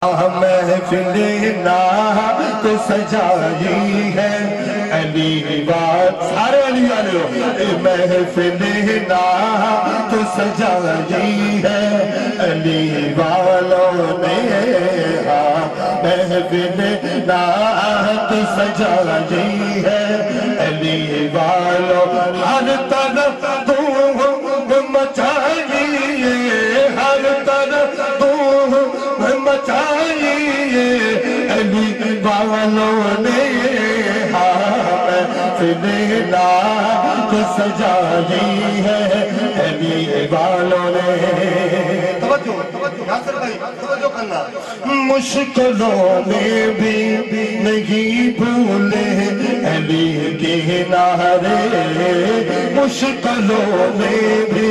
محفل نعت سجائی ہے علی بات سارے علی والے محفل نعت سجائی ہے علی والوں نے محفل نعت سجائی ہے علی والوں ہر طرف دھوم مچائی ہر طرف دھوم مچائی علی والوں نے محفل نعت سجائی ہے علی والوں نے مشکلوں میں بھی نہیں بھولے علی کے نعرے مشکلوں میں بھی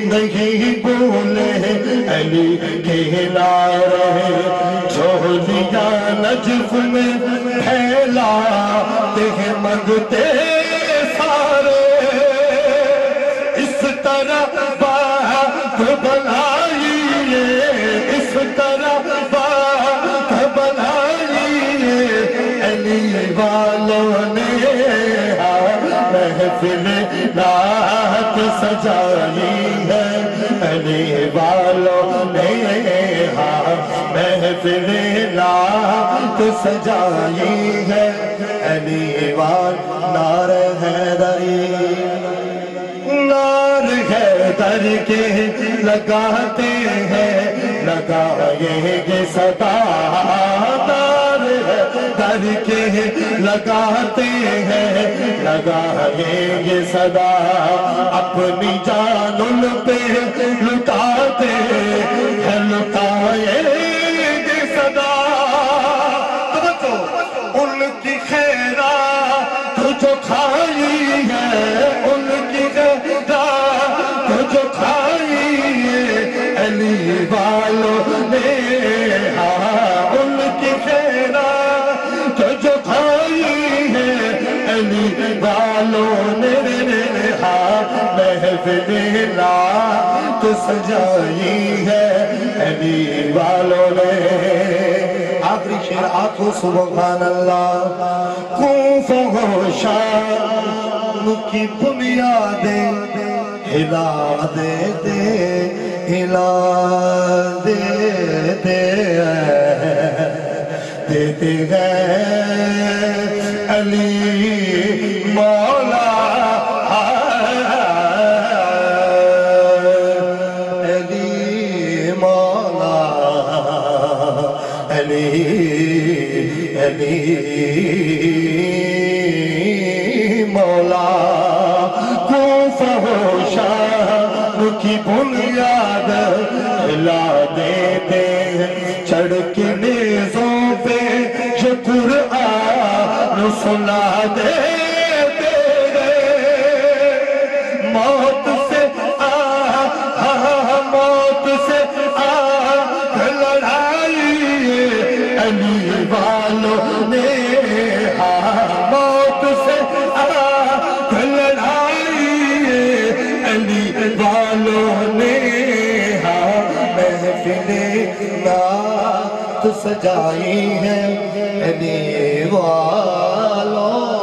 نہیں بھولے علی کے نعرے جھولیاں نجف میں پھیلاتے ہیں منگتے سارے اس طرح بات بنائیے اس طرح بات بنائیے علی والوں نے محفل نعت سجائی ہے علی والوں نے محفل نعت سجائی ہے علی والوں نعرہ حیدری نعرہ حیدر کے لگاتے ہیں لگائیں گے صدا نعرہ حیدر کے لگاتے ہیں لگائیں گے صدا اپنی جان ان پہ لٹاتے ہیں لٹائیں گے صدا ان کی خیرات جو کھائی ہے ان کی خیرات جو کھائی ہے علی والوں نے ان کی خیرات جو کھائی ہے علی والوں نے محفل نعت سجائی ہے علی والوں نے آخری شعر آنکھوں سبحان اللہ کوفہ و شام کی بنیادیں ہلا دیتے ہلا دیتے دیتے ہیں علی مولا علی مولا علی مولا کوفہ و شام کی بنیاد ہلا دیتے ہیں چڑھ کے نیزوں پہ جو قرآن سنا دیتے ہیں موت سے موت سے لڑائی علی والوں نے موت سے لڑائی علی والوں نے محفل نعت سجائی ہے علی والوں